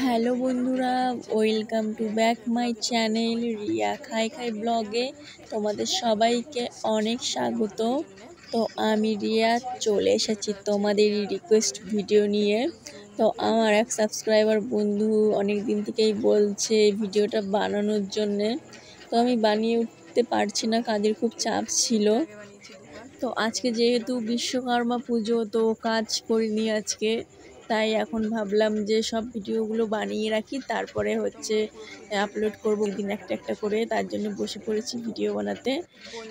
Hello বন্ধুরা, welcome to back my channel Riya খাই খাই ব্লগে। তোমাদের সবাইকে অনেক স্বাগত। তো আমি রিয়া চলে এসেছি তোমাদেরই রিকোয়েস্ট ভিডিও নিয়ে। তো আমার এক সাবস্ক্রাইবার বন্ধু অনেক দিন থেকেই বলছে ভিডিওটা বানানোর জন্যে, তো আমি বানিয়ে উঠতে পারছি না, কাজের খুব চাপ ছিল। তো আজকে যেহেতু বিশ্বকর্মা পুজো, তো কাজ করিনি আজকে, তাই এখন ভাবলাম যে সব ভিডিওগুলো বানিয়ে রাখি, তারপরে আপলোড করব দিন একটা একটা করে। তার জন্য বসে পড়েছি ভিডিও বানাতে।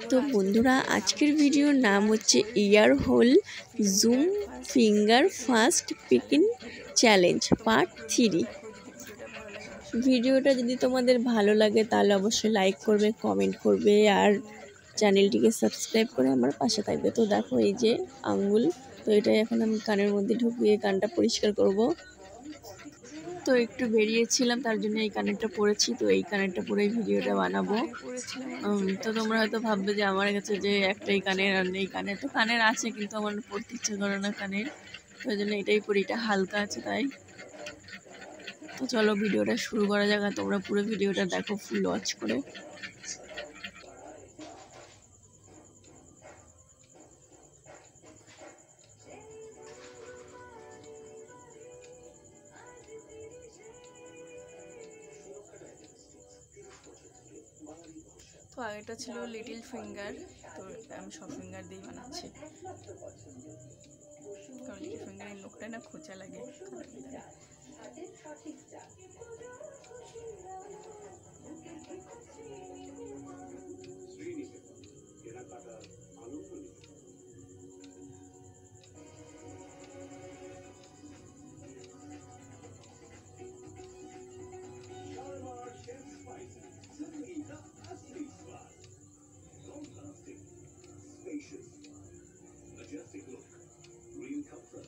তো বন্ধুরা, আজকের ভিডিওর নাম হচ্ছে ear hole zoom finger first picking challenge part 3। ভিডিওটা যদি তোমাদের ভালো লাগে তাহলে অবশ্যই লাইক করবে, কমেন্ট করবে আর চ্যানেলটিকে সাবস্ক্রাইব করে আমার পাশে থাকবে। তো দেখো এই যে আঙ্গুল, তো এটাই এখন আমি কানের মধ্যে ঢুকিয়ে কানটা পরিষ্কার করব। তো একটু বেরিয়েছিলাম, তার জন্য এই কানেরটা পরেছি। তো এই কানেরটা পরেই ভিডিওটা বানাবো। তো তোমরা হয়তো ভাববে যে আমার কাছে যে একটাই কানের আর নেই কানের, তো কানের আছে কিন্তু আমার পরতে ইচ্ছে করে না কানের, তো ওই জন্য এটাই পরি, এটা হালকা আছে তাই। তো চলো ভিডিওটা শুরু করা যাক, আর তোমরা পুরো ভিডিওটা দেখো ফুল ওয়াচ করে। তো আগেটা ছিল লিটল ফিঙ্গার, তো আমি সব ফিঙ্গার দিয়েই বানাচ্ছি, কারণ লিটল ফিঙ্গারের লোকটা না খোঁচা লাগে। Majestic look, real comfort.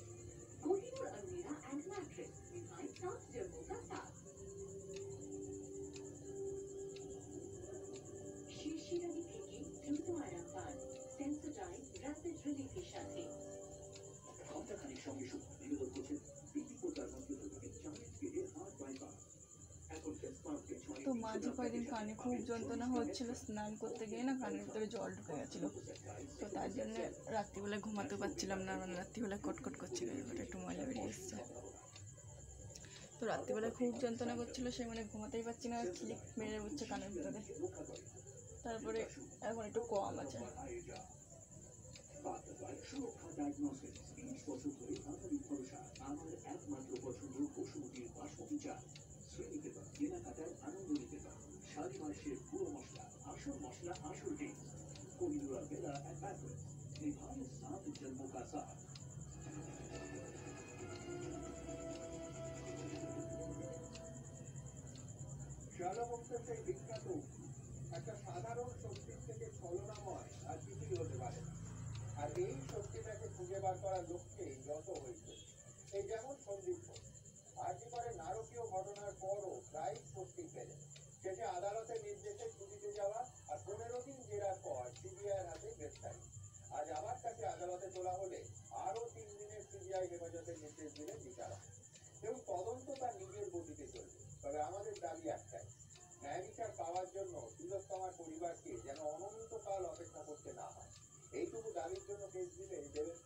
Kohinoor Almira and mattress with high top jumbo ka saath. Shirshirani থেকে দ্রুত আরাম পান সেন্সোডাইন র্যাপিড রিলিফের সাথে। ঘণ্টাখানিক সঙ্গে সুখ নিবেদন করছেন বিপি কোটার মধ্যে থেকে চামিজ কেটে হাত বাইপাস। তো মাঝে কয়েকদিন কানে খুব যন্ত্রণা হচ্ছিল, স্নান করতে গিয়ে না কানের ভিতরে জল ঢুকে গেছিলো, তো তার জন্য রাত্রিবেলা ঘুমাতে পারছিলাম না, মানে রাত্রিবেলা কটকট করছিল, এবার একটু ময়লা বেরিয়ে এসছে। তো রাত্রিবেলা খুব যন্ত্রণা করছিল, সে মানে ঘুমাতেই পারছি না, ক্লিক মেরে উঠছে কানের ভিতরে। তারপরে এখন একটু কম আছে। বিখ্যাত একটা সাধারণ শক্তির থেকে ছলনাময় আর কিছুই হতে পারে, আর এই শক্তিটাকে খুঁজে বার করার লক্ষ্যে যত হয়েছে। এই যেমন সন্দীপ আজীবনে নারকীয় ঘটনার পরও প্রায় শক্তি পেলেন, শেষে আদালতের নির্দেশে ছুটিতে যাওয়া আর 15 দিন জেরার পর সিবিআইয়ের হাতে গ্রেফতারি। আজ আবার তাকে আদালতে তোলা হলে আরো 3 দিনের সিবিআই হেফাজতের নির্দেশ দিলেন বিচারক। এবং তদন্ত তার নিজের গতিতে চলবে, তবে আমাদের দাবি একটাই, ন্যায় বিচার পাওয়ার জন্য তিলোত্তমার পরিবারকে যেন অনন্তকাল অপেক্ষা করতে না হয়। এইটুকু দাবির জন্য কেস দিলে দেবেন।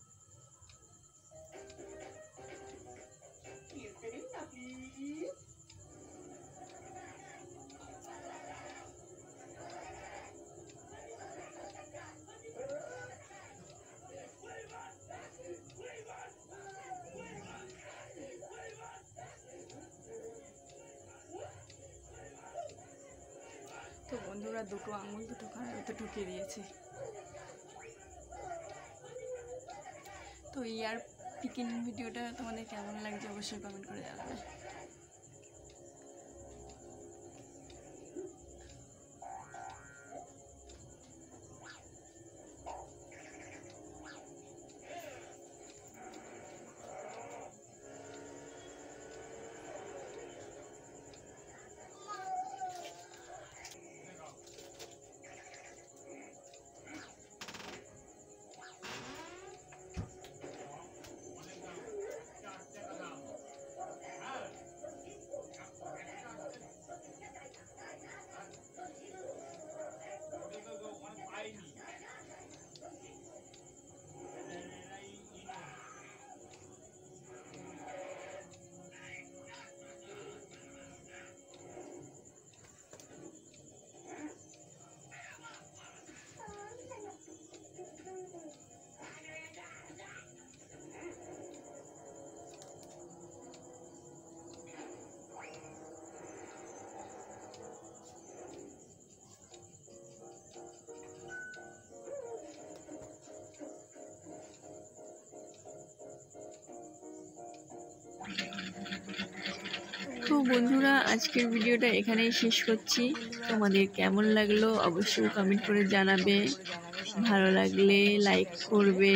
তো বন্ধুরা দুটো আঙুল দুটো কানের ভিতরে ঢুকিয়ে দিয়েছি। তো ইয়ার পিকিং ভিডিওটা তোমাদের কেমন লাগছে অবশ্যই কমেন্ট করে জানাবে। বন্ধুরা, আজকের ভিডিওটা এখানেই শেষ করছি। তোমাদের কেমন লাগলো অবশ্যই কমেন্ট করে জানাবে। ভালো লাগলে লাইক করবে,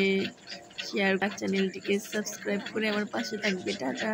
শেয়ার, চ্যানেলটিকে সাবস্ক্রাইব করে আমার পাশে থাকবে। টাটা।